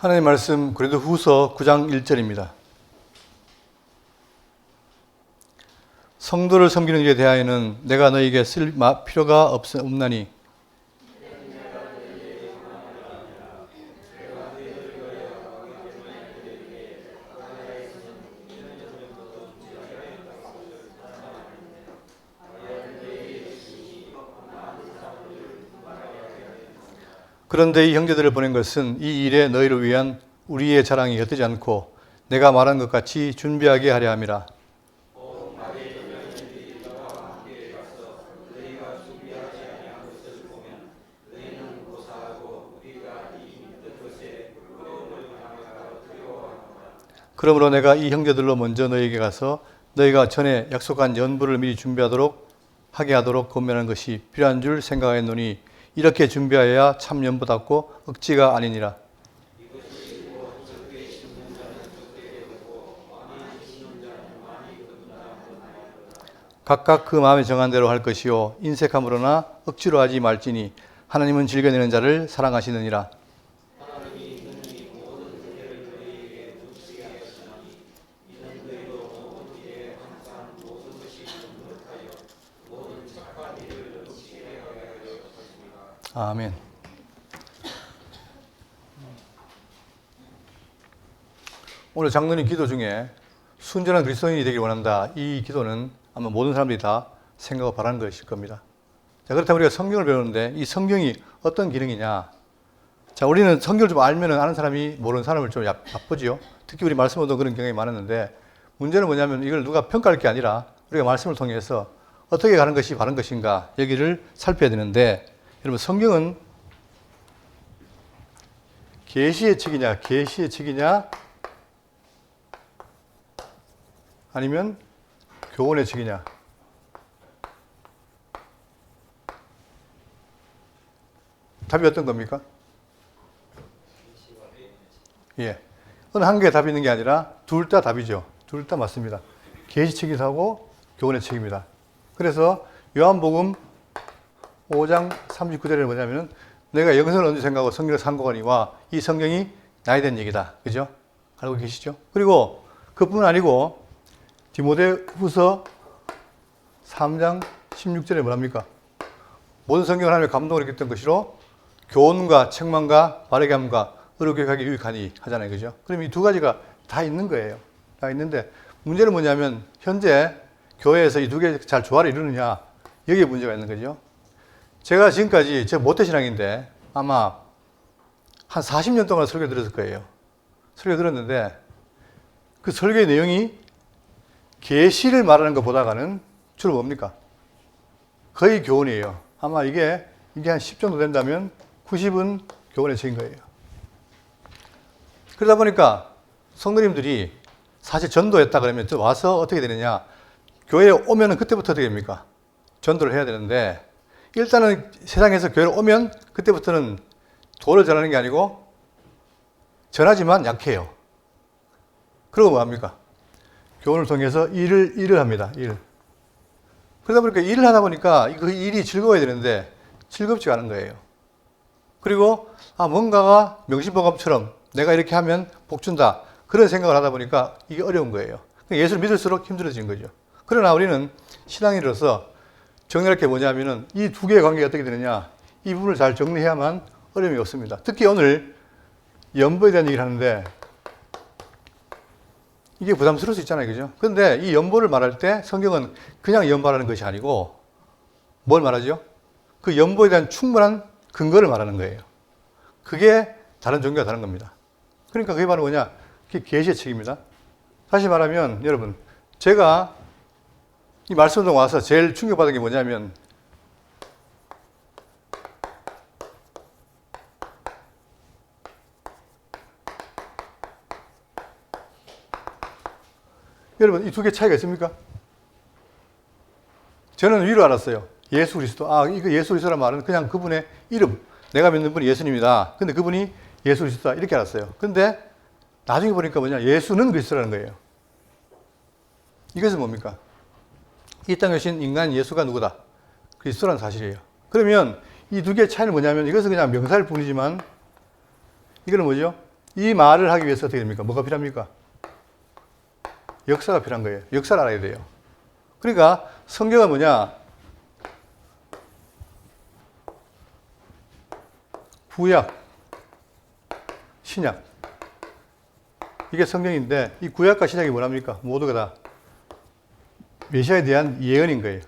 하나님의 말씀 고린도후서 9장 1절입니다. 성도를 섬기는 일에 대하여는 내가 너에게 쓸 필요가 없나니 그런데 이 형제들을 보낸 것은 이 일에 너희를 위한 우리의 자랑이 엿되지 않고 내가 말한 것 같이 준비하게 하려 함이라. 그러므로 내가 이 형제들로 먼저 너희에게 가서 너희가 전에 약속한 연부를 미리 준비하도록 하게 하도록 권면하는 것이 필요한 줄 생각하였노니 이렇게 준비하여야 참 연부답고 억지가 아니니라. 각각 그 마음에 정한 대로 할 것이요 인색함으로나 억지로 하지 말지니 하나님은 즐겨내는 자를 사랑하시느니라. 아멘. 오늘 장로님 기도 중에 순전한 그리스도인이 되길 원한다. 이 기도는 아마 모든 사람들이 다 생각하고 바라는 것일 겁니다. 자, 그렇다면 우리가 성경을 배우는데 이 성경이 어떤 기능이냐? 자, 우리는 성경을 좀 알면은 아는 사람이 모르는 사람을 좀 바쁘지요. 특히 우리 말씀으로도 그런 경향이 많았는데 문제는 뭐냐면 이걸 누가 평가할 게 아니라 우리가 말씀을 통해서 어떻게 가는 것이 바른 것인가 여기를 살펴야 되는데 여러분 성경은 계시의 책이냐 아니면 교훈의 책이냐? 답이 어떤 겁니까? 예. 어느 한 개의 답이 있는 게 아니라 둘 다 답이죠. 둘 다 맞습니다. 계시책이기도 하고 교훈의 책입니다. 그래서 요한복음 5장 39절에 뭐냐면은 내가 영생을 언제 생각하고 성경을 상고하니와 이 성경이 나에 대한 얘기다. 그죠? 알고 계시죠? 그리고 그뿐 아니고 디모데후서 3장 16절에 뭐랍니까? 모든 성경을 하나님의 감동을 했던 것이로 교훈과 책망과 바르게 함과 의로 교육하기 유익하니 하잖아요. 그죠? 그럼 이 두 가지가 다 있는 거예요. 다 있는데 문제는 뭐냐면 현재 교회에서 이 두 개 잘 조화를 이루느냐 여기에 문제가 있는 거죠. 제가 지금까지 제가 모태신앙인데 아마 한 40년 동안 설교 들었을 거예요. 설교 들었는데 그 설교의 내용이 계시를 말하는 것보다는 주로 뭡니까? 거의 교훈이에요. 아마 이게 한 10 정도 된다면 90은 교훈의 책인 거예요. 그러다 보니까 성도님들이 사실 전도했다 그러면 또 와서 어떻게 되느냐? 교회에 오면은 그때부터 어떻게 됩니까? 전도를 해야 되는데 일단은 세상에서 교회를 오면 그때부터는 도를 전하는 게 아니고 전하지만 약해요. 그러고 뭐 합니까? 교훈을 통해서 일을 합니다. 일. 그러다 보니까 일을 하다 보니까 그 일이 즐거워야 되는데 즐겁지가 않은 거예요. 그리고 뭔가가 명심보감처럼 내가 이렇게 하면 복 준다. 그런 생각을 하다 보니까 이게 어려운 거예요. 예수를 믿을수록 힘들어진 거죠. 그러나 우리는 신앙인으로서 정리할 게 뭐냐면은 이 두 개의 관계가 어떻게 되느냐. 이 부분을 잘 정리해야만 어려움이 없습니다. 특히 오늘 연보에 대한 얘기를 하는데 이게 부담스러울 수 있잖아요. 그죠? 그런데 이 연보를 말할 때 성경은 그냥 연보라는 것이 아니고 뭘 말하죠? 그 연보에 대한 충분한 근거를 말하는 거예요. 그게 다른 종교가 다른 겁니다. 그러니까 그게 바로 뭐냐? 그게 계시의 책입니다. 다시 말하면 여러분 제가 이 말씀동 와서 제일 충격받은 게 뭐냐면 여러분 이 두 개 차이가 있습니까? 저는 위로 알았어요. 예수 그리스도. 이거 예수 그리스도란 말은 그냥 그분의 이름. 내가 믿는 분이 예수님이다. 근데 그분이 예수 그리스도다. 이렇게 알았어요. 근데 나중에 보니까 뭐냐? 예수는 그리스도라는 거예요. 이것은 뭡니까? 이 땅에 오신 인간 예수가 누구다? 그리스도라는 사실이에요. 그러면 이 두 개의 차이는 뭐냐면 이것은 그냥 명사일 뿐이지만 이거는 뭐죠? 이 말을 하기 위해서 어떻게 됩니까? 뭐가 필요합니까? 역사가 필요한 거예요. 역사를 알아야 돼요. 그러니까 성경은 뭐냐? 구약, 신약. 이게 성경인데 이 구약과 신약이 뭐랍니까? 모두가 다 메시아에 대한 예언인 거예요.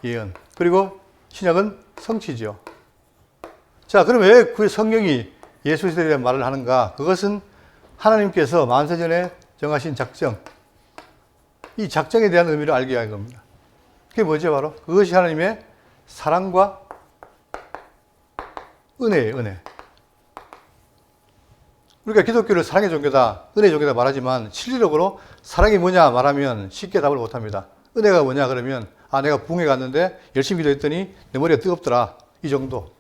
예언. 그리고 신약은 성취죠. 자, 그럼 왜 그 성경이 예수 시대에 대한 말을 하는가? 그것은 하나님께서 만세전에 정하신 작정, 이 작정에 대한 의미를 알게 한 겁니다. 그게 뭐죠, 바로? 그것이 하나님의 사랑과 은혜예요, 은혜. 우리가 기독교를 사랑의 종교다, 은혜의 종교다 말하지만 실질적으로 사랑이 뭐냐 말하면 쉽게 답을 못 합니다. 은혜가 뭐냐 그러면 아, 내가 부흥회 갔는데 열심히 기도했더니 내 머리가 뜨겁더라. 이 정도.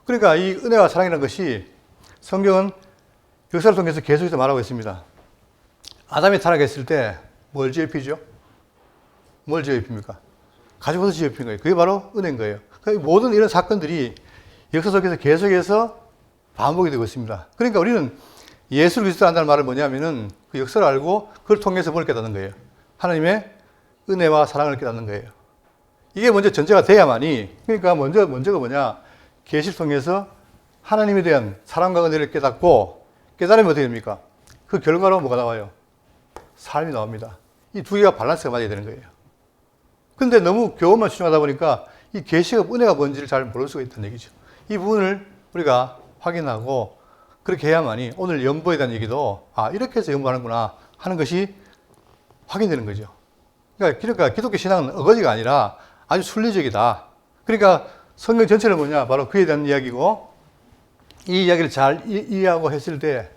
그러니까 이 은혜와 사랑이라는 것이 성경은 역사를 통해서 계속해서 말하고 있습니다. 아담이 타락했을 때 뭘 지어입히죠? 뭘 지어입힙니까? 가지고서 지어입힌 거예요. 그게 바로 은혜인 거예요. 그러니까 모든 이런 사건들이 역사 속에서 계속해서 반복이 되고 있습니다. 그러니까 우리는 예수를 그리스도로 한다는 말은 뭐냐면은 그 역사를 알고 그걸 통해서 뭘 깨닫는 거예요. 하나님의 은혜와 사랑을 깨닫는 거예요. 이게 먼저 전제가 돼야만이, 그러니까 먼저가 뭐냐? 계시를 통해서 하나님에 대한 사랑과 은혜를 깨닫고 깨달으면 어떻게 됩니까? 그 결과로 뭐가 나와요? 삶이 나옵니다. 이 두 개가 밸런스가 맞아야 되는 거예요. 근데 너무 교훈만 추종하다 보니까 이 계시가 은혜가 뭔지를 잘 모를 수가 있다는 얘기죠. 이 부분을 우리가 확인하고 그렇게 해야만이 오늘 연보에 대한 얘기도 아, 이렇게 해서 연보하는구나 하는 것이 확인되는 거죠. 그러니까 기독교 신앙은 어거지가 아니라 아주 순리적이다. 그러니까 성경 전체는 뭐냐? 바로 그에 대한 이야기고, 이 이야기를 잘 이해하고 했을 때,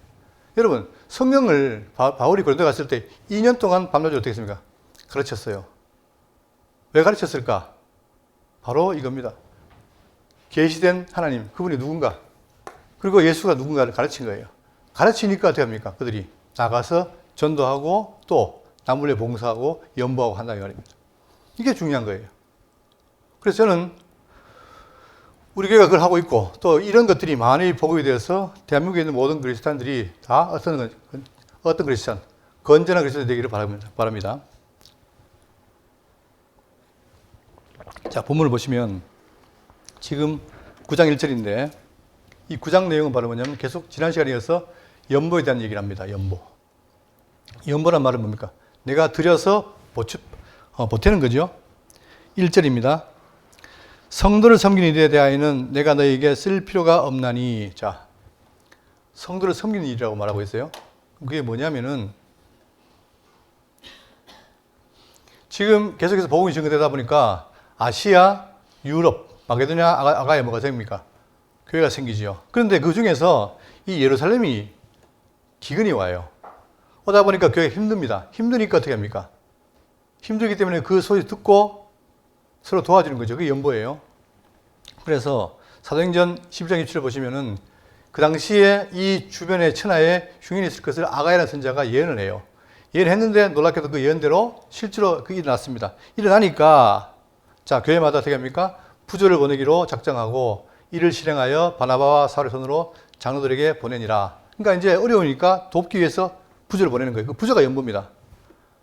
여러분, 성경을 바울이 고린도 갔을 때 2년 동안 밤낮으로 어떻게 했습니까? 가르쳤어요. 왜 가르쳤을까? 바로 이겁니다. 계시된 하나님, 그분이 누군가, 그리고 예수가 누군가를 가르친 거예요. 가르치니까 어떻게 합니까? 그들이 나가서 전도하고 또 남물에 봉사하고 연보하고 한다는 말입니다. 이게 중요한 거예요. 그래서 저는 우리 교회가 그걸 하고 있고 또 이런 것들이 많이 보급이 되어서 대한민국에 있는 모든 그리스도인들이 다 어떤 그리스도인, 건전한 그리스도인 되기를 바랍니다. 자, 본문을 보시면 지금 9장 1절인데 이 9장 내용은 바로 뭐냐면 계속 지난 시간에 이어서 연보에 대한 얘기를 합니다. 연보. 연보란 말은 뭡니까? 내가 들여서 보태는 거죠. 1절입니다. 성도를 섬기는 일에 대하여는 내가 너에게 쓸 필요가 없나니. 자, 성도를 섬기는 일이라고 말하고 있어요. 그게 뭐냐면은 지금 계속해서 복음이 증거되다 보니까 아시아, 유럽, 마게도냐, 아가야 뭐가 생깁니까? 교회가 생기지요. 그런데 그 중에서 이 예루살렘이 기근이 와요. 오다 보니까 교회가 힘듭니다. 힘드니까 어떻게 합니까? 힘들기 때문에 그 소리 듣고 서로 도와주는 거죠. 그게 연보예요. 그래서 사도행전 11장 27을 보시면은 그 당시에 이 주변에 천하에 흉인이 있을 것을 아가야라는 선자가 예언을 해요. 예언했는데 놀랍게도 그 예언대로 실제로 그게 일어났습니다. 일어나니까 자, 교회마다 어떻게 합니까? 부조를 보내기로 작정하고 이를 실행하여 바나바와 사울의 손으로 장로들에게 보내니라. 그러니까 이제 어려우니까 돕기 위해서 부조를 보내는 거예요. 그 부조가 연보입니다.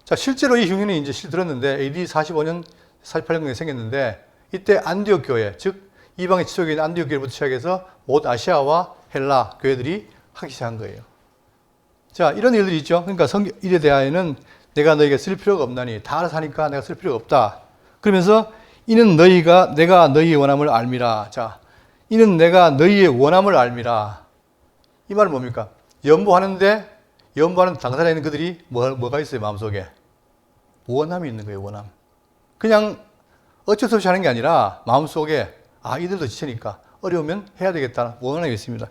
자, 실제로 이 흉인이 이제 들었는데 AD 45년, 48년경에 생겼는데 이때 안디옥 교회, 즉 이방의 지속인 안디옥 교회부터 시작해서 모든 아시아와 헬라 교회들이 하기 시작한 거예요. 자, 이런 일들이 있죠. 그러니까 일에 대하여는 내가 너에게 쓸 필요가 없나니 다 알아서 하니까 내가 쓸 필요가 없다. 그러면서 이는 내가 너희의 원함을 알미라. 자, 이는 내가 너희의 원함을 알미라. 이 말은 뭡니까? 연보하는 당사자에 있는 그들이 뭐가 있어요, 마음속에? 원함이 있는 거예요, 원함. 그냥 어쩔 수 없이 하는 게 아니라 마음속에 아, 이들도 지치니까 어려우면 해야 되겠다는 원함이 있습니다.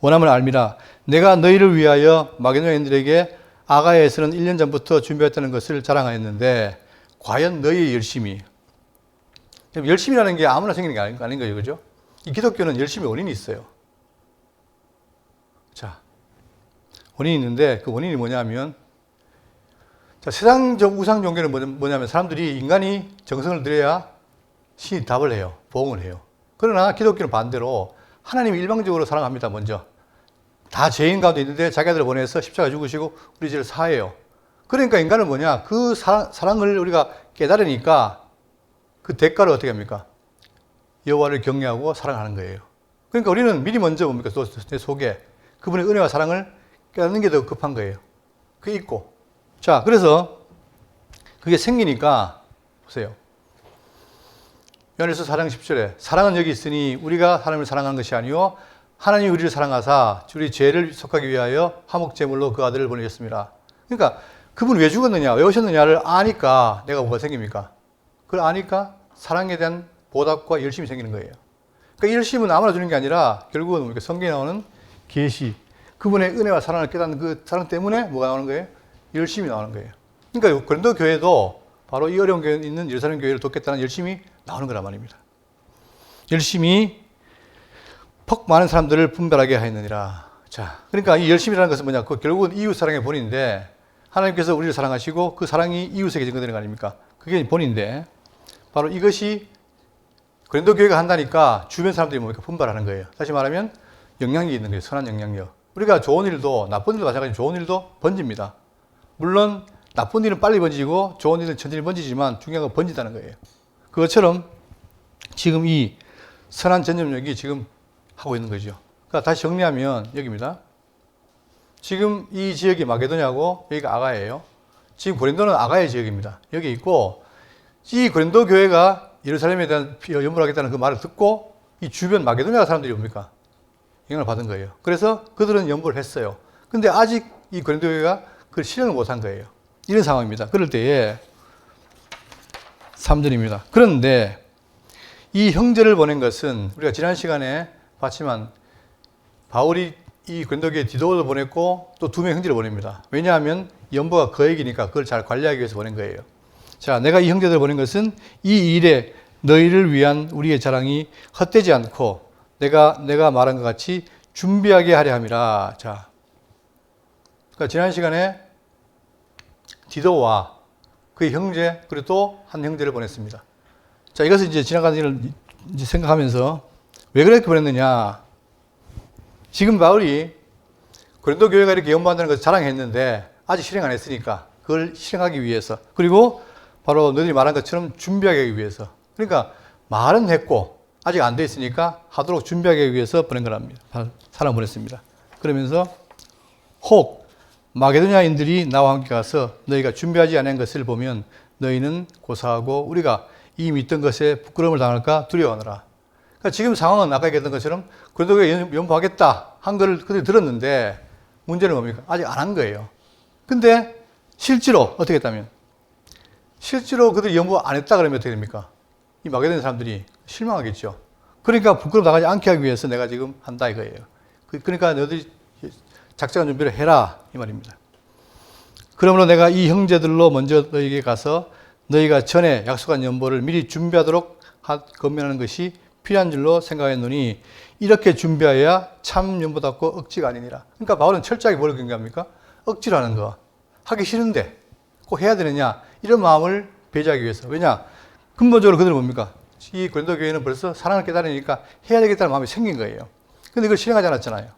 원함을 알미라. 내가 너희를 위하여 마게도냐인들에게 아가야에서는 1년 전부터 준비했다는 것을 자랑하였는데 과연 너희의 열심이, 열심이라는 게 아무나 생기는 게 아닌 거예요. 그죠? 이 기독교는 열심히 원인이 있어요. 자, 원인이 있는데 그 원인이 뭐냐면 자, 세상적 우상 종교는 뭐냐면 사람들이 인간이 정성을 들여야 신이 답을 해요. 보응을 해요. 그러나 기독교는 반대로 하나님이 일방적으로 사랑합니다. 먼저 다 죄인 가운데 있는데 자기 아들을 보내서 십자가 죽으시고 우리 죄를 사해요. 그러니까 인간은 뭐냐? 그 사랑을 우리가 깨달으니까 그 대가를 어떻게 합니까? 여호와를 경외하고 사랑하는 거예요. 그러니까 우리는 미리 먼저 뭡니까? 내 속에 그분의 은혜와 사랑을 깨닫는 게 더 급한 거예요. 그게 있고. 자, 그래서 그게 생기니까 보세요. 요한일서 4장 10절에 사랑은 여기 있으니 우리가 하나님을 사랑하는 것이 아니요 하나님이 우리를 사랑하사 우리 죄를 속하기 위하여 화목제물로 그 아들을 보내셨습니다. 그러니까 그분 왜 죽었느냐, 왜 오셨느냐를 아니까 내가 뭐가 생깁니까? 그걸 아니까 사랑에 대한 보답과 열심이 생기는 거예요. 그러니까 이 열심은 아무나 주는 게 아니라 결국은 성경에 나오는 계시, 그분의 은혜와 사랑을 깨닫는 그 사랑 때문에 뭐가 나오는 거예요? 열심이 나오는 거예요. 그러니까 고린도 교회도 바로 이 어려운 교회에 있는 예루살렘 교회를 돕겠다는 열심이 나오는 거란 말입니다. 열심히 퍽 많은 사람들을 분별하게 하였느니라. 자, 그러니까 이 열심이라는 것은 뭐냐? 그 결국은 이웃 사랑의 본인인데 하나님께서 우리를 사랑하시고 그 사랑이 이웃에게 증거되는 거 아닙니까? 그게 본인인데 바로 이것이 고린도 교회가 한다니까 주변 사람들이 뭡니까? 분발하는 거예요. 다시 말하면 영향력이 있는 거예요. 선한 영향력. 우리가 좋은 일도 나쁜 일도 마찬가지로 좋은 일도 번집니다. 물론 나쁜 일은 빨리 번지고 좋은 일은 천천히 번지지만 중요한 건 번진다는 거예요. 그것처럼 지금 이 선한 전염력이 지금 하고 있는 거죠. 그러니까 다시 정리하면 여기입니다. 지금 이 지역이 마게도냐고 여기가 아가예요. 지금 고린도는 아가의 지역입니다. 여기 있고 이 고린도 교회가 예루살렘에 대한 연보를 하겠다는 그 말을 듣고 이 주변 마게도냐 사람들이 뭡니까? 영향을 받은 거예요. 그래서 그들은 연보를 했어요. 근데 아직 이 고린도 교회가 그걸 실현을 못한 거예요. 이런 상황입니다. 그럴 때에 3절입니다. 그런데 이 형제를 보낸 것은 우리가 지난 시간에 봤지만 바울이 이 고린도 교회에 디도를 보냈고 또 2명 형제를 보냅니다. 왜냐하면 연보가 거액이니까 그걸 잘 관리하기 위해서 보낸 거예요. 자, 내가 이 형제들을 보낸 것은 이 일에 너희를 위한 우리의 자랑이 헛되지 않고 내가 말한 것 같이 준비하게 하려 함이라. 자, 그러니까 지난 시간에 디도와 그의 형제 그리고 또 한 형제를 보냈습니다. 자, 이것을 이제 지나간 일을 이제 생각하면서 왜 그렇게 보냈느냐? 지금 바울이 고린도 교회가 이렇게 연보한다는 것을 자랑했는데 아직 실행 안 했으니까 그걸 실행하기 위해서 그리고 바로 너희들이 말한 것처럼 준비하기 위해서 그러니까 말은 했고 아직 안 돼 있으니까 하도록 준비하기 위해서 보낸 거랍니다. 사람 보냈습니다. 그러면서 혹 마게도냐인들이 나와 함께 가서 너희가 준비하지 않은 것을 보면 너희는 고사하고 우리가 이 믿던 것에 부끄러움을 당할까 두려워하노라. 그러니까 지금 상황은 아까 얘기했던 것처럼 고린도교회 연보하겠다 한 걸 그들이 들었는데 문제는 뭡니까? 아직 안 한 거예요. 근데 실제로 어떻게 했다면 실제로 그들이 연보 안 했다 그러면 어떻게 됩니까? 이 마게도냐 사람들이 실망하겠죠. 그러니까 부끄러움 당하지 않게 하기 위해서 내가 지금 한다 이거예요. 그러니까 너희들이 작정한 준비를 해라 이 말입니다. 그러므로 내가 이 형제들로 먼저 너희에게 가서 너희가 전에 약속한 연보를 미리 준비하도록 건면하는 것이 필요한 줄로 생각했노니 이렇게 준비하여야 참 연보답고 억지가 아니니라. 그러니까 바울은 철저하게 뭘 경계합니까? 억지로 하는 거. 하기 싫은데 꼭 해야 되느냐 이런 마음을 배제하기 위해서. 왜냐? 근본적으로 그들은 뭡니까? 이 고린도 교회는 벌써 사랑을 깨달으니까 해야 되겠다는 마음이 생긴 거예요. 근데 그걸 실행하지 않았잖아요.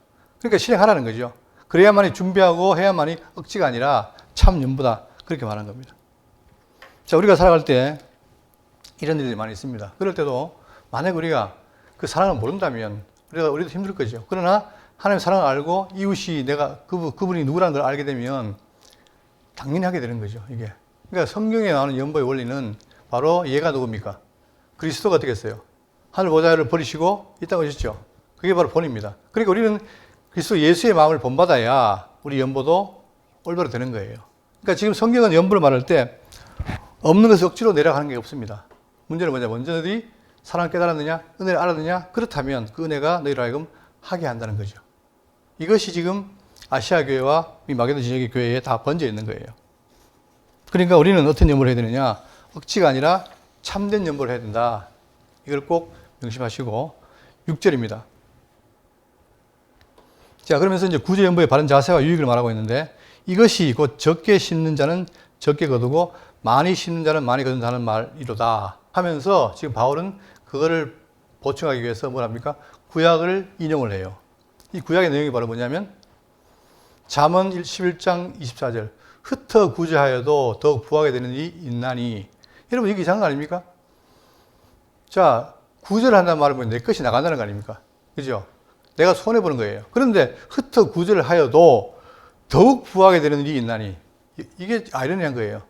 그러니까 실행하라는 거죠. 그래야만이 준비하고 해야만이 억지가 아니라 참 연보다 그렇게 말한 겁니다. 자, 우리가 살아갈 때 이런 일들이 많이 있습니다. 그럴 때도 만약 우리가 그 사랑을 모른다면 우리도 힘들 거죠. 그러나 하나님의 사랑을 알고 이웃이 내가 그분이 누구라는 걸 알게 되면 당연히 하게 되는 거죠. 이게. 그러니까 성경에 나오는 연보의 원리는 바로 얘가 누굽니까? 그리스도가 되겠어요. 하늘 보좌를 버리시고 이 땅에 오셨죠. 그게 바로 본입니다. 그러니까 우리는 그리스도 예수의 마음을 본받아야 우리 연보도 올바로 되는 거예요. 그러니까 지금 성경은 연보를 말할 때 없는 것을 억지로 내려가는 게 없습니다. 문제는 뭐냐? 먼저 너희들이 사랑을 깨달았느냐? 은혜를 알았느냐? 그렇다면 그 은혜가 너희를 하여금 하게 한다는 거죠. 이것이 지금 아시아 교회와 이 마게도냐 지역의 교회에 다 번져 있는 거예요. 그러니까 우리는 어떤 연보를 해야 되느냐? 억지가 아니라 참된 연보를 해야 된다. 이걸 꼭 명심하시고 6절입니다. 자, 그러면서 이제 구제 연보의 바른 자세와 유익을 말하고 있는데 이것이 곧 적게 심는 자는 적게 거두고 많이 심는 자는 많이 거둔다는 말이로다 하면서 지금 바울은 그거를 보충하기 위해서 뭘 합니까? 구약을 인용을 해요. 이 구약의 내용이 바로 뭐냐면 잠언 11장 24절. 흩어 구제하여도 더욱 부하게 되는 일이 있나니. 여러분, 이게 이상한 거 아닙니까? 자, 구제를 한다는 말은 뭐냐? 내 것이 나간다는 거 아닙니까? 그죠? 내가 손해보는 거예요. 그런데 흩어 구제를 하여도 더욱 부하게 되는 일이 있나니. 이게 아이러니한 거예요.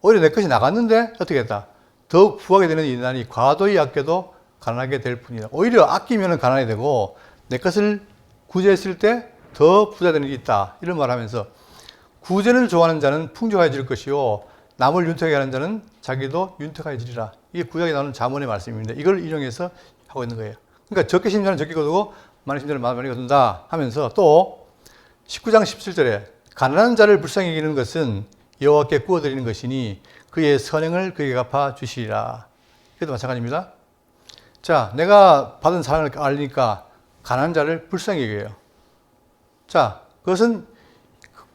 오히려 내 것이 나갔는데 어떻게 했다? 더욱 부하게 되는 일이 있나니 과도히 아껴도 가난하게 될 뿐이다. 오히려 아끼면 가난하게 되고 내 것을 구제했을 때 더 부자 되는 일이 있다. 이런 말 하면서 구제를 좋아하는 자는 풍족해질 것이요. 남을 윤택하게 하는 자는 자기도 윤택해지리라. 이게 구약에 나오는 잠언의 말씀입니다. 이걸 인용해서 하고 있는 거예요. 그러니까 적게 심는 자는 적게 거두고 많이 심는 자는 많이 거둔다 하면서 또 19장 17절에 가난한 자를 불쌍히 여기는 것은 여호와께 구워드리는 것이니 그의 선행을 그에게 갚아 주시리라. 이것도 마찬가지입니다. 자, 내가 받은 사랑을 알리니까 가난한 자를 불쌍히 여겨요. 자, 그것은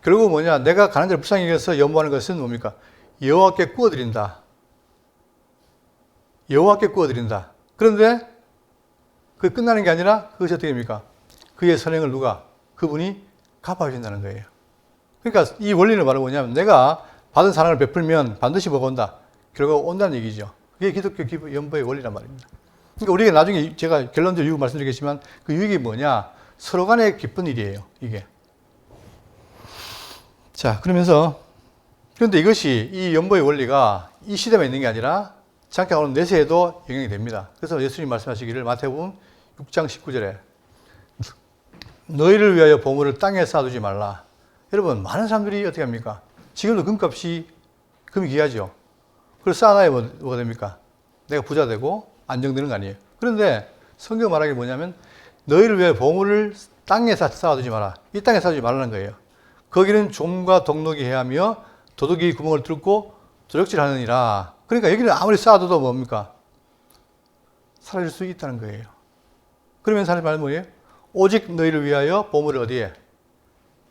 결국 뭐냐? 내가 가난한 자를 불쌍히 여겨서 연모하는 것은 뭡니까? 여호와께 구워드린다. 여호와께 구워드린다. 그런데 그 끝나는 게 아니라 그것이 어떻게 됩니까? 그의 선행을 누가? 그분이 갚아주신다는 거예요. 그러니까 이 원리는 바로 뭐냐면 내가 받은 사랑을 베풀면 반드시 뭐가 온다? 결과가 온다는 얘기죠. 그게 기독교 연보의 원리란 말입니다. 그러니까 우리가 나중에 제가 결론적 유익 말씀드리겠지만 그 유익이 뭐냐? 서로 간에 기쁜 일이에요. 이게. 자, 그런데 이것이 이 연보의 원리가 이 시대만 있는 게 아니라 장차 오는 내세에도 영향이 됩니다. 그래서 예수님 말씀하시기를 마태복음 6장 19절에 너희를 위하여 보물을 땅에 쌓아두지 말라. 여러분, 많은 사람들이 어떻게 합니까? 지금도 금이 귀하죠. 그걸 쌓아놔야 뭐가 됩니까? 내가 부자 되고 안정되는 거 아니에요. 그런데 성경 말하기 뭐냐면 너희를 위하여 보물을 땅에 쌓아두지 마라. 이 땅에 쌓아두지 말라는 거예요. 거기는 좀과 독록이 해하며 도둑이 구멍을 뚫고 도적질하느니라. 그러니까 여기는 아무리 쌓아둬도 뭡니까? 사라질 수 있다는 거예요. 그러면 하나님 말은 뭐예요? 오직 너희를 위하여 보물을 어디에?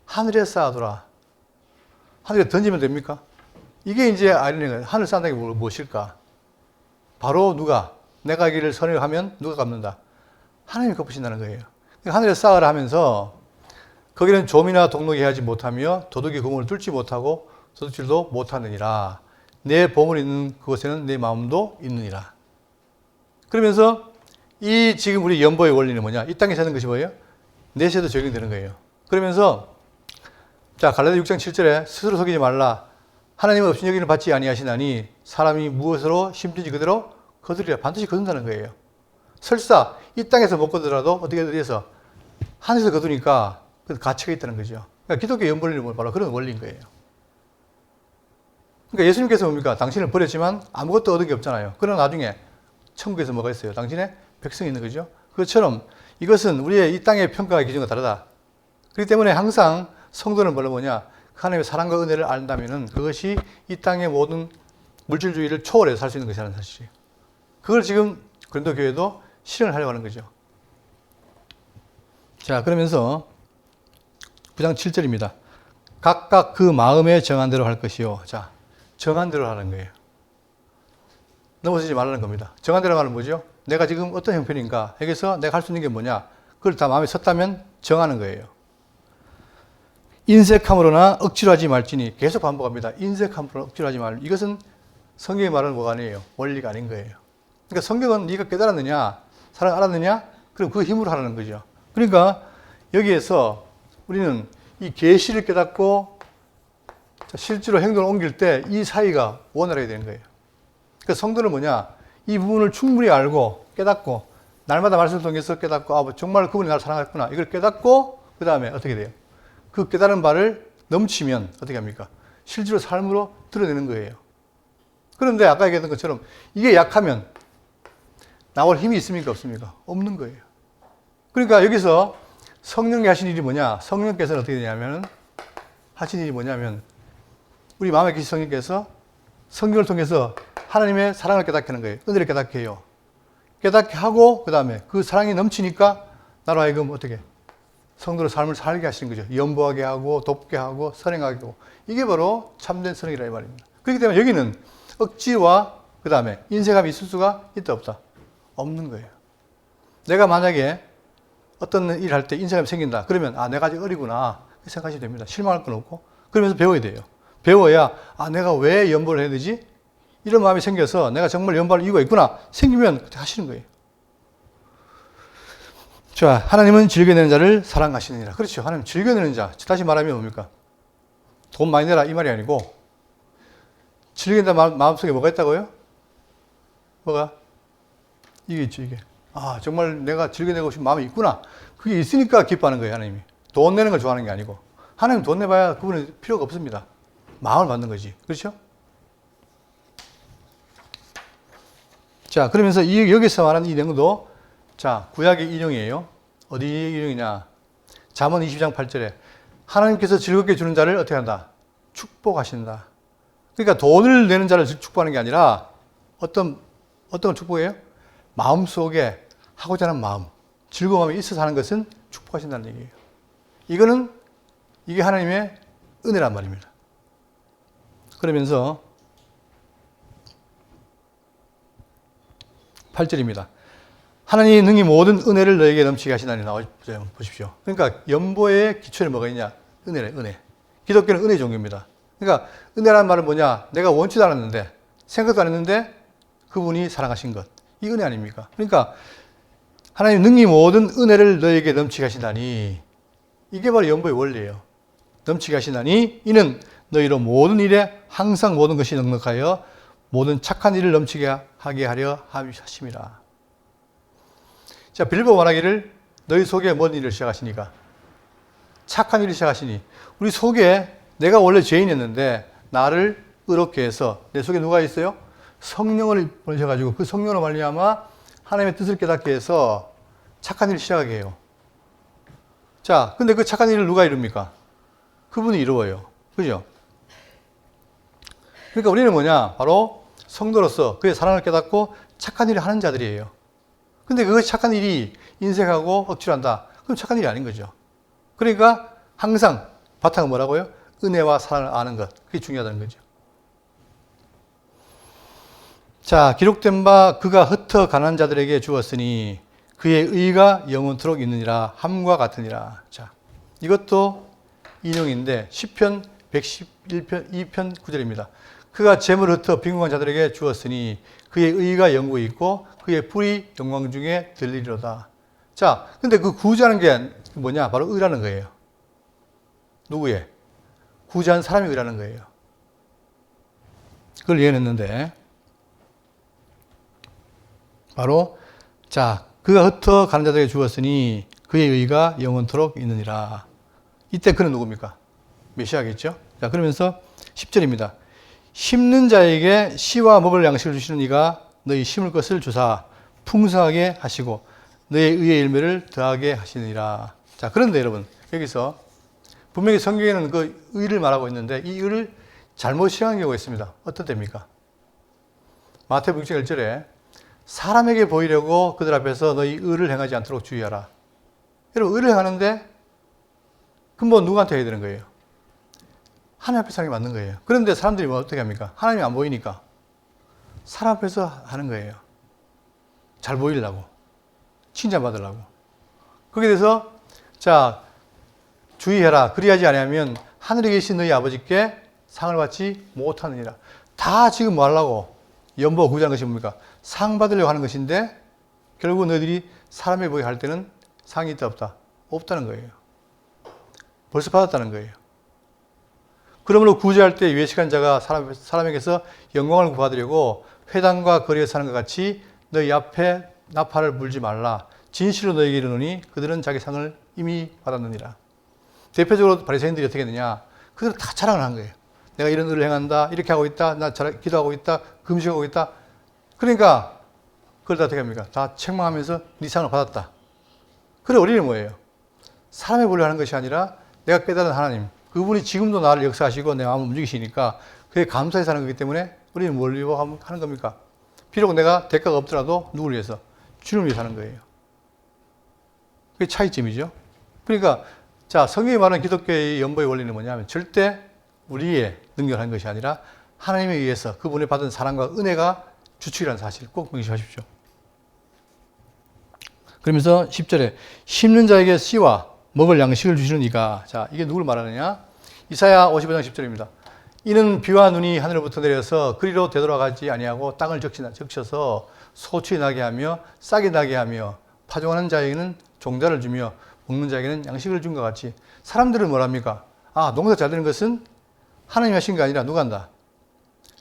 하늘에 쌓아두라. 하늘에 던지면 됩니까? 이게 이제 아이러니가 하늘 쌓는다는 게 무엇일까? 바로 누가? 내가 길을 선행하면 누가 갚는다? 하나님이 갚으신다는 거예요. 하늘에 쌓으라 하면서 거기는 좀이나 독록이 하지 못하며 도둑이 구멍을 뚫지 못하고 도둑질도 못하느니라. 내 보물이 있는 그곳에는 내 마음도 있느니라. 그러면서 이 지금 우리 연보의 원리는 뭐냐? 이 땅에 사는 것이 뭐예요? 내세도 적용되는 거예요. 그러면서 자, 갈라디아 6장 7절에 스스로 속이지 말라. 하나님은 없인 여기는 받지 아니하시나니 사람이 무엇으로 심든지 그대로 거두리라. 반드시 거둔다는 거예요. 설사 이 땅에서 못 거두더라도 어디에서 하늘에서 거두니까 그 가치가 있다는 거죠. 그러니까 기독교 연보리는 바로 그런 원리인 거예요. 그러니까 예수님께서 뭡니까? 당신을 버렸지만 아무것도 얻은 게 없잖아요. 그러나 나중에 천국에서 뭐가 있어요? 당신의 백성이 있는 거죠. 그것처럼 이것은 우리의 이 땅의 평가의 기준과 다르다. 그렇기 때문에 항상 성도는 뭐냐? 하나님의 사랑과 은혜를 안다면은 그것이 이 땅의 모든 물질주의를 초월해서 살 수 있는 것이라는 사실이에요. 그걸 지금 고린도 교회도 실현을 하려고 하는 거죠. 자, 그러면서 9장 7절입니다. 각각 그 마음에 정한 대로 할 것이요. 자, 정한 대로 하는 거예요. 넘어지지 말라는 겁니다. 정한 대로 하는 뭐죠? 내가 지금 어떤 형편인가? 여기서 내가 할 수 있는 게 뭐냐? 그걸 다 마음에 섰다면 정하는 거예요. 인색함으로나 억지로 하지 말지니 계속 반복합니다. 인색함으로나 억지로 하지 말. 이것은 성경이 말하는 뭐가 아니에요. 원리가 아닌 거예요. 그러니까 성경은 네가 깨달았느냐, 사랑 알았느냐, 그럼 그 힘으로 하라는 거죠. 그러니까 여기에서 우리는 이 계시를 깨닫고 실제로 행동을 옮길 때 이 사이가 원활하게 되는 거예요. 그러니까 성도는 뭐냐, 이 부분을 충분히 알고 깨닫고 날마다 말씀을 통해서 깨닫고 아, 정말 그분이 나를 사랑했구나 이걸 깨닫고 그 다음에 어떻게 돼요? 그 깨달은 바를 넘치면 어떻게 합니까? 실제로 삶으로 드러내는 거예요. 그런데 아까 얘기했던 것처럼 이게 약하면 나올 힘이 있습니까? 없습니까? 없는 거예요. 그러니까 여기서 성령이 하신 일이 뭐냐? 성령께서는 어떻게 되냐면 하신 일이 뭐냐면 우리 마음에 계신 성령께서 성경을 통해서 하나님의 사랑을 깨닫게 하는 거예요. 은혜를 깨닫게 해요. 깨닫게 하고 그 다음에 그 사랑이 넘치니까 나로 하여금 어떻게 성도의 삶을 살게 하시는 거죠. 연보하게 하고 돕게 하고 선행하게 하고 이게 바로 참된 선행이라 이 말입니다. 그렇기 때문에 여기는 억지와 그 다음에 인색함이 있을 수가 있다 없다? 없는 거예요. 내가 만약에 어떤 일을 할 때 인색함이 생긴다. 그러면 아 내가 아직 어리구나. 생각하시면 됩니다. 실망할 건 없고. 그러면서 배워야 돼요. 배워야, 아, 내가 왜 연보를 해야 되지? 이런 마음이 생겨서 내가 정말 연보할 이유가 있구나. 생기면 그때 하시는 거예요. 자, 하나님은 즐겨내는 자를 사랑하시느니라. 그렇죠. 하나님 즐겨내는 자. 다시 말하면 뭡니까? 돈 많이 내라 이 말이 아니고 즐긴다 마음속에 뭐가 있다고요? 뭐가? 이게 있죠, 이게. 아, 정말 내가 즐겨내고 싶은 마음이 있구나. 그게 있으니까 기뻐하는 거예요, 하나님이. 돈 내는 걸 좋아하는 게 아니고. 하나님 돈 내봐야 그분은 필요가 없습니다. 마음을 받는 거지. 그렇죠? 자, 그러면서 여기서 말하는 이 내용도 자, 구약의 인용이에요. 어디 인용이냐? 잠언 20장 8절에 하나님께서 즐겁게 주는 자를 어떻게 한다? 축복하신다. 그러니까 돈을 내는 자를 축복하는 게 아니라 어떤 걸 축복해요? 마음속에 하고자 하는 마음, 즐거움이 있어서 하는 것은 축복하신다는 얘기예요. 이게 하나님의 은혜란 말입니다. 그러면서 8절입니다. 하나님이 능히 모든 은혜를 너에게 넘치게 하시나니 보십시오. 그러니까 연보의 기초에 뭐가 있냐? 은혜래, 은혜. 기독교는 은혜 종교입니다. 그러니까 은혜라는 말은 뭐냐? 내가 원치도 않았는데, 생각도 안 했는데 그분이 사랑하신 것. 이 은혜 아닙니까? 그러니까 하나님 능히 모든 은혜를 너에게 넘치게 하시다니 이게 바로 연보의 원리예요. 넘치게 하시다니 이는 너희로 모든 일에 항상 모든 것이 넉넉하여 모든 착한 일을 넘치게 하게 하려 하심이라. 자, 빌보 말하기를 너희 속에 뭔 일을 시작하시니까? 착한 일을 시작하시니. 우리 속에 내가 원래 죄인이었는데 나를 의롭게 해서 내 속에 누가 있어요? 성령을 보내셔가지고 그 성령으로 말미암아 하나님의 뜻을 깨닫게 해서 착한 일을 시작하게 해요. 자, 근데 그 착한 일을 누가 이룹니까? 그분이 이루어요. 그죠? 그러니까 우리는 뭐냐? 바로 성도로서 그의 사랑을 깨닫고 착한 일을 하는 자들이에요. 근데 그 착한 일이 인색하고 억지로 한다. 그럼 착한 일이 아닌 거죠. 그러니까 항상 바탕은 뭐라고요? 은혜와 사랑을 아는 것. 그게 중요하다는 거죠. 자, 기록된 바 그가 흩어 가난한 자들에게 주었으니 그의 의가 영원토록 있느니라 함과 같으니라. 자, 이것도 인용인데 시편 111편 2편 9절입니다. 그가 재물을 흩어 빈곤한 자들에게 주었으니 그의 의가 영구히 있고 그의 뿔이 영광 중에 들리리로다. 자, 근데 그 구제하는 게 뭐냐? 바로 의라는 거예요. 누구의? 구제한 사람이 의라는 거예요. 그걸 예언했는데 바로 자, 그가 흩어 가는 자들에게 주었으니 그의 의가 영원토록 있느니라. 이때 그는 누굽니까? 메시아겠죠? 자, 그러면서 10절입니다. 심는 자에게 씨와 먹을 양식을 주시는 이가 너희 심을 것을 주사 풍성하게 하시고 너의 의의 열매를 더하게 하시느니라. 자, 그런데 여러분 여기서 분명히 성경에는 그 의를 말하고 있는데 이 의를 잘못 시행한 경우가 있습니다. 어떤 때입니까? 마태복음 6장 1절에 사람에게 보이려고 그들 앞에서 너희 의를 행하지 않도록 주의하라. 여러분 의를 행하는데 근본 누구한테 해야 되는 거예요? 하나님 앞에서 하는 게 맞는 거예요. 그런데 사람들이 뭐 어떻게 합니까? 하나님이 안 보이니까 사람 앞에서 하는 거예요. 잘 보이려고. 칭찬받으려고. 거기에 대해서 자, 주의해라. 그리하지 않으면 하늘에 계신 너희 아버지께 상을 받지 못하느니라. 다 지금 뭐 하려고? 연보 구제하는 것이 뭡니까? 상 받으려고 하는 것인데 결국 너희들이 사람에 보이게 할 때는 상이 있다 없다? 없다는 거예요. 벌써 받았다는 거예요. 그러므로 구제할 때 외식한 자가 사람에게서 영광을 구하려고 회당과 거리에서 하는 것 같이 너희 앞에 나팔을 불지 말라. 진실로 너희에게 이르노니 그들은 자기 상을 이미 받았느니라. 대표적으로 바리새인들이 어떻게 했느냐? 그들은 다 자랑을 한 거예요. 내가 이런 일을 행한다. 이렇게 하고 있다. 나 기도하고 있다. 금식하고 있다. 그러니까 그걸 다 어떻게 합니까? 다 책망하면서 네 상을 받았다. 그래 우리는 뭐예요? 사람에 보려 하는 것이 아니라 내가 깨달은 하나님. 그분이 지금도 나를 역사하시고 내 마음을 움직이시니까 그게 감사히 사는 거기 때문에 우리는 뭘 위해서 하는 겁니까? 비록 내가 대가가 없더라도 누구를 위해서? 주님을 위해서 하는 거예요. 그게 차이점이죠. 그러니까 자, 성경이 말하는 기독교의 연보의 원리는 뭐냐면 절대 우리의 능력을 하는 것이 아니라 하나님에 의해서 그분이 받은 사랑과 은혜가 주축이라는 사실 꼭 명심하십시오. 그러면서 10절에 심는 자에게 씨와 먹을 양식을 주시는 이가. 자, 이게 누굴 말하느냐? 이사야 55장 10절입니다. 이는 비와 눈이 하늘로부터 내려서 그리로 되돌아가지 아니하고 땅을 적셔서 소출이 나게 하며 싹이 나게 하며 파종하는 자에게는 종자를 주며 먹는 자에게는 양식을 준 것 같이. 사람들은 뭐랍니까? 아, 농사 잘 되는 것은 하나님이 하신 게 아니라 누가 한다?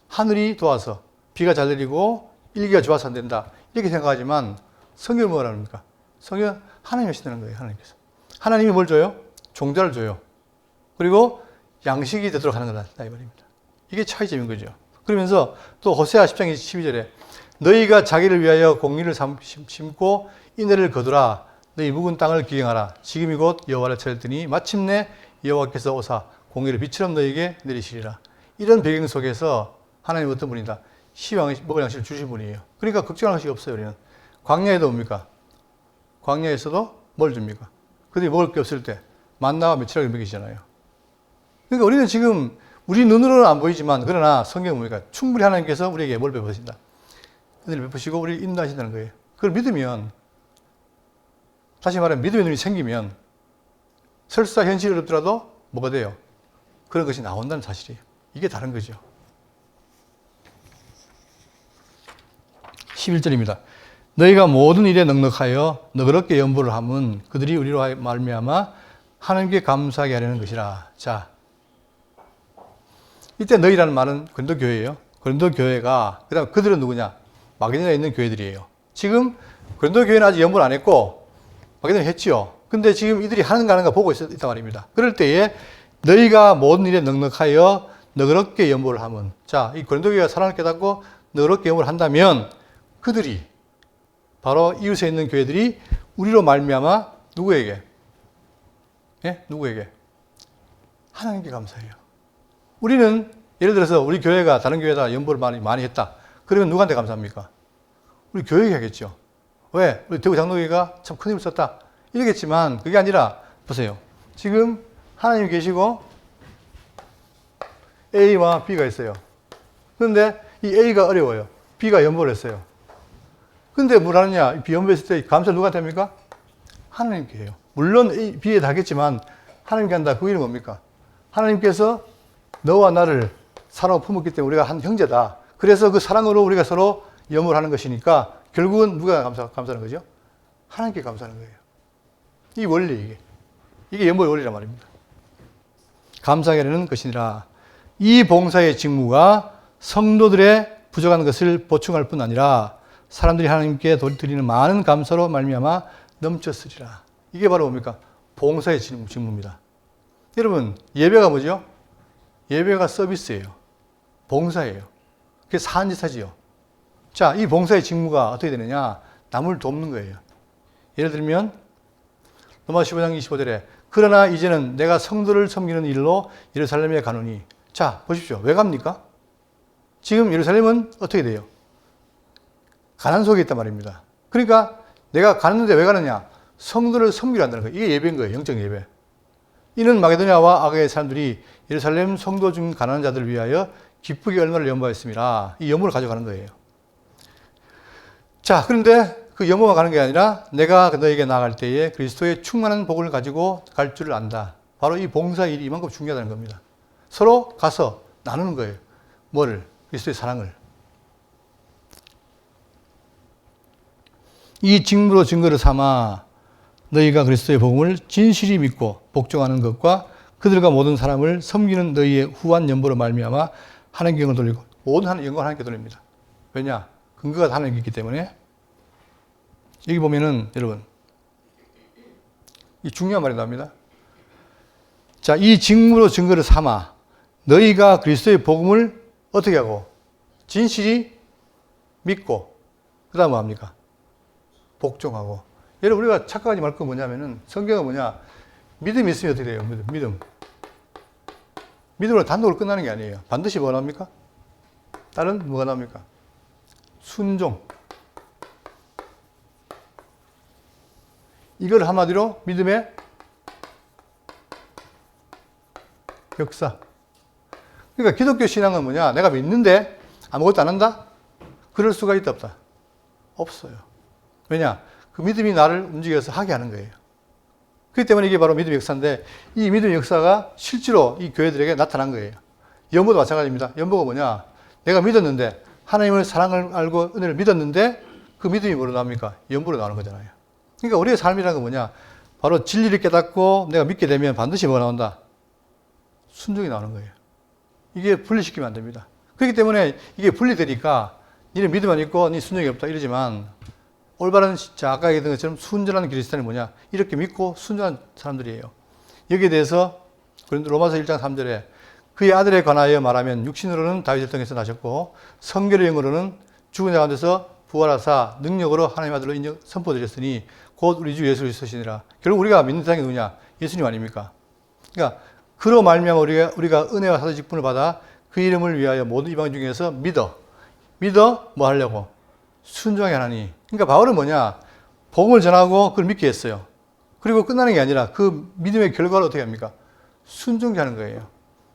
하늘이 도와서 비가 잘 내리고 일기가 좋아서 안 된다. 이렇게 생각하지만 성경은 뭐라 합니까? 성경은 하나님이 하신다는 거예요. 하나님께서. 하나님이 뭘 줘요? 종자를 줘요. 그리고 양식이 되도록 하는 거다. 이 말입니다. 이게 차이점인 거죠. 그러면서 또 호세아 10장 12절에 너희가 자기를 위하여 공의를 심고 인애를 거두라. 너희 묵은 땅을 기경하라. 지금이 곧 여호와를 찾았더니 마침내 여호와께서 오사 공의를 빛처럼 너희에게 내리시리라. 이런 배경 속에서 하나님 어떤 분이다? 먹을 양식을 주신 분이에요. 그러니까 걱정할 것이 없어요. 우리는. 광야에도 뭡니까? 광야에서도 뭘 줍니까? 그들이 먹을 게 없을 때 만나와 며칠하게 먹이시잖아요. 그러니까 우리는 지금 우리 눈으로는 안 보이지만 그러나 성경은 뭡니까? 충분히 하나님께서 우리에게 뭘 베푸신다. 그들을 베푸시고 우리를 인도하신다는 거예요. 그걸 믿으면, 다시 말하면 믿음의 눈이 생기면 설사 현실이 어렵더라도 뭐가 돼요? 그런 것이 나온다는 사실이에요. 이게 다른 거죠. 11절입니다. 너희가 모든 일에 넉넉하여 너그럽게 연보를 하면 그들이 우리로 말미암아 하나님께 감사하게 하려는 것이라. 자, 이때 너희라는 말은 고린도 교회예요. 고린도 교회가, 그 다음 그들은 누구냐? 마게도냐에 있는 교회들이에요. 지금 고린도 교회는 아직 연보를 안 했고 마게도냐 했지요. 근데 지금 이들이 하는가 안 하는가 보고 있단 말입니다. 그럴 때에 너희가 모든 일에 넉넉하여 너그럽게 연보를 하면, 자, 이 고린도 교회가 사랑을 깨닫고 너그럽게 연보를 한다면 그들이, 바로 이웃에 있는 교회들이 우리로 말미암아 누구에게? 예? 누구에게? 하나님께 감사해요. 우리는 예를 들어서 우리 교회가 다른 교회에다 연보를 많이 했다. 그러면 누구한테 감사합니까? 우리 교회에 하겠죠. 왜? 우리 대구 장로교회가 참 큰 힘을 썼다. 이러겠지만 그게 아니라 보세요. 지금 하나님이 계시고 A와 B가 있어요. 그런데 이 A가 어려워요. B가 연보를 했어요. 근데 뭘 하느냐? B 연보했을 때 감사 누구한테 합니까? 하나님께 해요. 물론 A, B에 다 하겠지만 하나님께 한다. 그 이름은 뭡니까? 하나님께서 너와 나를 사랑으로 품었기 때문에 우리가 한 형제다. 그래서 그 사랑으로 우리가 서로 연보를 하는 것이니까 결국은 누가 감사하는 거죠? 하나님께 감사하는 거예요. 이 원리, 이게 연보의 원리란 말입니다. 감사하게 하는 것이니라. 이 봉사의 직무가 성도들의 부족한 것을 보충할 뿐 아니라 사람들이 하나님께 드리는 많은 감사로 말미암아 넘쳤으리라. 이게 바로 뭡니까? 봉사의 직무입니다. 여러분, 예배가 뭐죠? 예배가 서비스예요. 봉사예요. 그게 사한짓하지요. 자, 이 봉사의 직무가 어떻게 되느냐? 남을 돕는 거예요. 예를 들면 로마서 15장 25절에 그러나 이제는 내가 성도를 섬기는 일로 예루살렘에 가노니. 자, 보십시오. 왜 갑니까? 지금 예루살렘은 어떻게 돼요? 가난 속에 있단 말입니다. 그러니까 내가 가는데 왜 가느냐? 성도를 섬기려 한다는 거예요. 이게 예배인 거예요. 영적 예배. 이는 마게도냐와 아가의 사람들이 예루살렘 성도 중 가난한 자들을 위하여 기쁘게 얼마를 연보했습니다. 이 연보를 가져가는 거예요. 자, 그런데 그 연보만 가는 게 아니라 내가 너에게 나아갈 때에 그리스도의 충만한 복을 가지고 갈 줄을 안다. 바로 이 봉사 일이 이만큼 중요하다는 겁니다. 서로 가서 나누는 거예요. 뭐를? 그리스도의 사랑을. 이 직무로 증거를 삼아 너희가 그리스도의 복음을 진실히 믿고 복종하는 것과 그들과 모든 사람을 섬기는 너희의 후한 연보로 말미암아 하나님께 영광을 돌리고 모든 영광을 하나님께 돌립니다. 왜냐? 근거가 하나님께 있기 때문에. 여기 보면은 여러분 이 중요한 말이 나옵니다. 자, 이 직무로 증거를 삼아 너희가 그리스도의 복음을 어떻게 하고 진실히 믿고 그 다음 뭐 합니까? 복종하고. 여러분 우리가 착각하지 말 건 뭐냐면은 성경은 뭐냐? 믿음이 있으면 어떻게 돼요? 믿음. 믿음으로 단독으로 끝나는 게 아니에요. 반드시 뭐가 나옵니까? 다른 뭐가 나옵니까? 순종. 이걸 한마디로 믿음의 역사. 그러니까 기독교 신앙은 뭐냐? 내가 믿는데 아무것도 안 한다? 그럴 수가 있다 없다? 없어요. 왜냐? 그 믿음이 나를 움직여서 하게 하는 거예요. 그렇기 때문에 이게 바로 믿음의 역사인데 이 믿음의 역사가 실제로 이 교회들에게 나타난 거예요. 연보도 마찬가지입니다. 연보가 뭐냐? 내가 믿었는데 하나님의 사랑을 알고 은혜를 믿었는데 그 믿음이 뭐로 나옵니까? 연보로 나오는 거잖아요. 그러니까 우리의 삶이라는 건 뭐냐? 바로 진리를 깨닫고 내가 믿게 되면 반드시 뭐가 나온다? 순종이 나오는 거예요. 이게 분리시키면 안 됩니다. 그렇기 때문에 이게 분리되니까 니는 믿음만 있고 니 순종이 없다 이러지만 올바른 진짜 아까 얘기했던 것처럼 순전한 그리스도인이 뭐냐? 이렇게 믿고 순전한 사람들이에요. 여기에 대해서 로마서 1장 3절에 그의 아들에 관하여 말하면 육신으로는 다윗을 통해서 나셨고 성결의 영으로는 죽은 자 가운데서 부활하사 능력으로 하나님의 아들로 선포드렸으니 곧 우리 주 예수 그리스도시니라. 결국 우리가 믿는 사람이 누구냐? 예수님 아닙니까? 그러니까 그로 말미암아 우리가 은혜와 사도 직분을 받아 그 이름을 위하여 모든 이방 중에서 믿어 뭐 하려고? 순종하게 하나니. 그러니까 바울은 뭐냐? 복음을 전하고 그걸 믿게 했어요. 그리고 끝나는 게 아니라 그 믿음의 결과를 어떻게 합니까? 순종케 하는 거예요.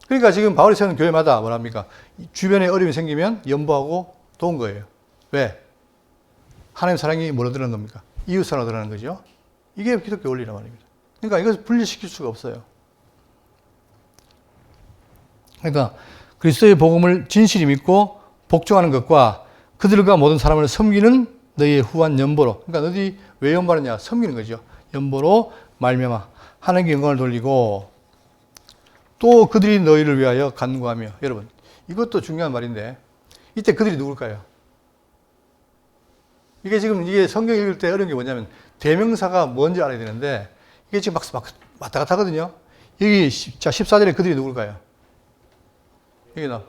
그러니까 지금 바울이 세우는 교회마다 뭐랍니까? 주변에 어려움이 생기면 연보하고 도운 거예요. 왜? 하나님 사랑이 뭐로 드러나는 겁니까? 이웃 사랑으로 드러나는 거죠. 이게 기독교 원리란 말입니다. 그러니까 이것을 분리시킬 수가 없어요. 그러니까 그리스도의 복음을 진실히 믿고 복종하는 것과 그들과 모든 사람을 섬기는 너희의 후한 연보로. 그러니까 너희 왜 연보하느냐? 섬기는 거죠. 연보로 말미암아 하나님께 영광을 돌리고 또 그들이 너희를 위하여 간구하며. 여러분 이것도 중요한 말인데 이때 그들이 누굴까요? 이게 지금 이게 성경 읽을 때 어려운 게 뭐냐면 대명사가 뭔지 알아야 되는데 이게 지금 막 왔다 갔다 하거든요. 여기 자 14절에 그들이 누굴까요? 여기 나.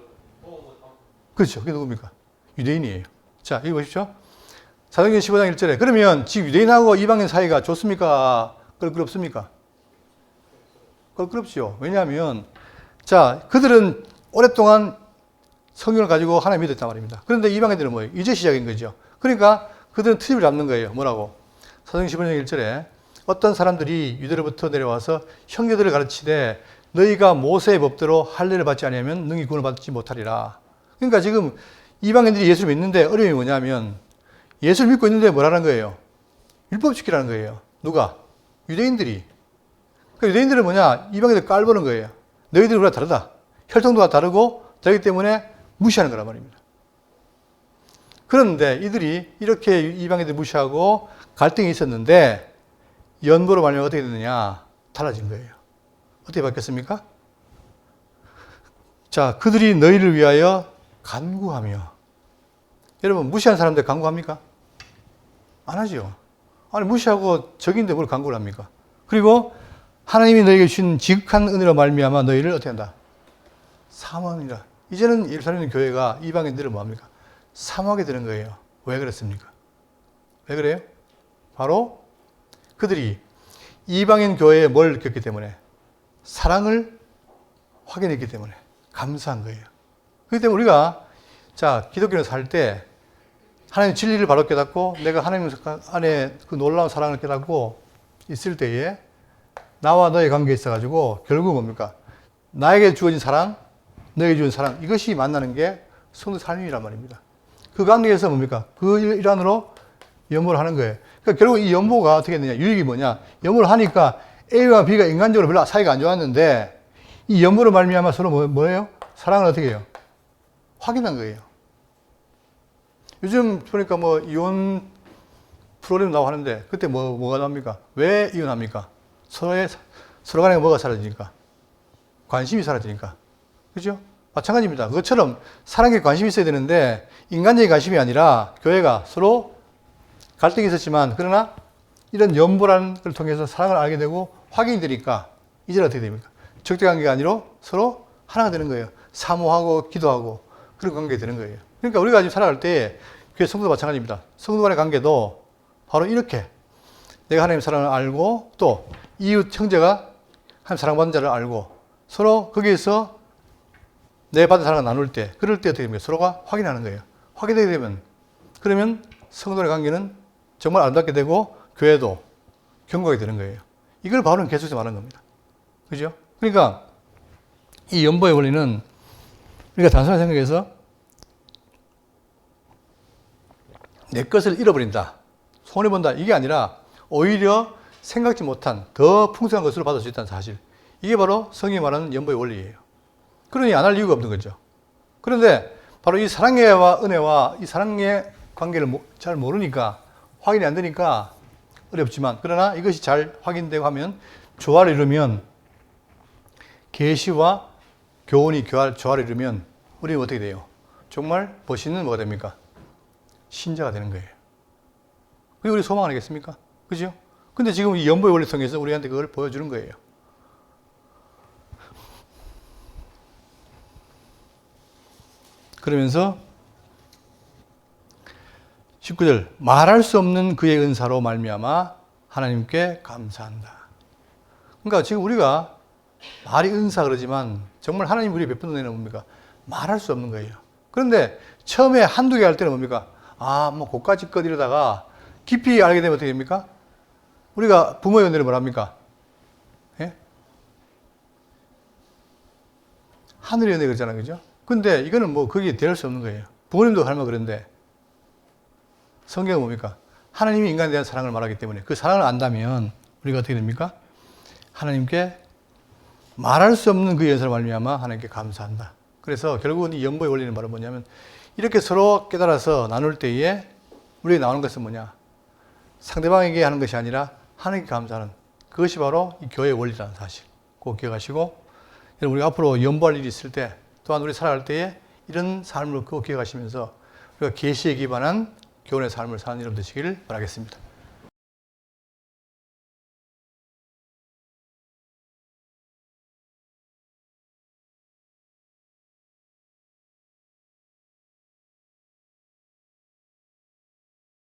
그렇죠. 그게 누굽니까? 유대인이에요. 자, 여기 보십시오. 사도행전 15장 1절에 그러면 지금 유대인하고 이방인 사이가 좋습니까? 껄끄럽습니까? 껄끄럽죠. 왜냐하면 자, 그들은 오랫동안 성경을 가지고 하나님 믿었단 말입니다. 그런데 이방인들은 뭐예요? 이제 시작인 거죠. 그러니까 그들은 트집을 잡는 거예요. 뭐라고? 사도행전 15장 1절에 어떤 사람들이 유대로부터 내려와서 형제들을 가르치되 너희가 모세의 법대로 할례를 받지 않으면 능히 구원을 받지 못하리라. 그러니까 지금 이방인들이 예수를 믿는데 어려움이 뭐냐면 예수를 믿고 있는데 뭐라는 거예요? 율법 지키라는 거예요. 누가? 유대인들이. 그러니까 유대인들은 뭐냐? 이방인들 깔보는 거예요. 너희들은 우리가 다르다. 혈통도가 다르고 다르기 때문에 무시하는 거란 말입니다. 그런데 이들이 이렇게 이방인들 무시하고 갈등이 있었는데 연보로 말하면 어떻게 됐느냐? 달라진 거예요. 어떻게 바뀌었습니까? 자, 그들이 너희를 위하여 간구하며. 여러분 무시한 사람들 간구합니까? 안 하죠. 아니 무시하고 적인데 뭘 간구를 합니까? 그리고 하나님이 너희에게 주신 지극한 은혜로 말미암아 너희를 어떻게 한다? 사모하느니라. 이제는 예루살렘 교회가 이방인들을 뭐합니까? 사모하게 되는 거예요. 왜 그랬습니까? 왜 그래요? 바로 그들이 이방인 교회에 뭘 느꼈기 때문에 사랑을 확인했기 때문에 감사한 거예요. 그렇기 때문에 우리가 자 기독교를 살 때 하나님의 진리를 바로 깨닫고 내가 하나님 안에 그 놀라운 사랑을 깨닫고 있을 때에 나와 너의 관계에 있어가지고 결국 뭡니까? 나에게 주어진 사랑, 너에게 주어진 사랑 이것이 만나는 게 성도 삶이란 말입니다. 그 관계에서 뭡니까? 그 일환으로 연보를 하는 거예요. 그러니까 결국 이 연보가 어떻게 되냐? 유익이 뭐냐? 연보를 하니까 A와 B가 인간적으로 별로 사이가 안 좋았는데 이 연보로 말미암아 서로 뭐예요? 사랑을 어떻게 해요? 확인한 거예요. 요즘 보니까 뭐 이혼 프로그램 나오고 하는데 그때 뭐가 나옵니까? 왜 이혼합니까? 서로 간에 뭐가 사라지니까? 관심이 사라지니까. 그죠? 마찬가지입니다. 그것처럼 사랑에 관심이 있어야 되는데 인간적인 관심이 아니라 교회가 서로 갈등이 있었지만 그러나 이런 연보라는 걸 통해서 사랑을 알게 되고 확인이 되니까 이제는 어떻게 됩니까? 적대 관계가 아니라 서로 하나가 되는 거예요. 사모하고 기도하고 그런 관계가 되는 거예요. 그러니까 우리가 지금 살아갈 때 교회 성도도 마찬가지입니다. 성도 간의 관계도 바로 이렇게 내가 하나님의 사랑을 알고 또 이웃 형제가 하나님 사랑받는 자를 알고 서로 거기에서 내 받은 사랑을 나눌 때 그럴 때 어떻게 됩니까? 서로가 확인하는 거예요. 확인되게 되면 그러면 성도 간의 관계는 정말 아름답게 되고 교회도 견고하게 되는 거예요. 이걸 바울은 계속해서 말하는 겁니다. 그죠? 그러니까 이 연보의 원리는 우리가 단순하게 생각해서 내 것을 잃어버린다, 손해본다 이게 아니라 오히려 생각지 못한 더 풍성한 것으로 받을 수 있다는 사실. 이게 바로 성경이 말하는 연보의 원리예요. 그러니 안 할 이유가 없는 거죠. 그런데 바로 이 사랑해와 은혜와 이 사랑의 관계를 잘 모르니까 확인이 안 되니까 어렵지만, 그러나 이것이 잘 확인되고 하면, 조화를 이루면, 계시와 교훈이 조화를 이루면 우리는 어떻게 돼요? 정말 멋있는 뭐가 됩니까? 신자가 되는 거예요. 그게 우리 소망 아니겠습니까? 그죠? 근데 지금 이 연보의 원리 통해서 우리한테 그걸 보여주는 거예요. 그러면서 19절, 말할 수 없는 그의 은사로 말미암아 하나님께 감사한다. 그러니까 지금 우리가 말이 은사 그러지만 정말 하나님 우리 베푸는 은혜는 뭡니까? 말할 수 없는 거예요. 그런데 처음에 한두 개 할 때는 뭡니까? 뭐 그까짓 것 이러다가 깊이 알게 되면 어떻게 됩니까? 우리가 부모의 은혜를 뭐랍니까? 예? 하늘의 은혜 그러잖아요. 그죠? 근데 이거는 뭐 그게 될 수 없는 거예요. 부모님도 할말 그런데 성경은 뭡니까? 하나님이 인간에 대한 사랑을 말하기 때문에 그 사랑을 안다면 우리가 어떻게 됩니까? 하나님께 말할 수 없는 그 연설을 말미암아 하나님께 감사한다. 그래서 결국은 이 연보의 원리는 바로 뭐냐면, 이렇게 서로 깨달아서 나눌 때에 우리가 나오는 것은 뭐냐? 상대방에게 하는 것이 아니라 하나님께 감사하는, 그것이 바로 이 교회의 원리라는 사실 꼭 기억하시고, 여러분 우리가 앞으로 연보할 일이 있을 때, 또한 우리 살아갈 때에 이런 삶을 꼭 기억하시면서 우리가 계시에 기반한 교훈의 삶을 사는 여러분 되시기를 바라겠습니다.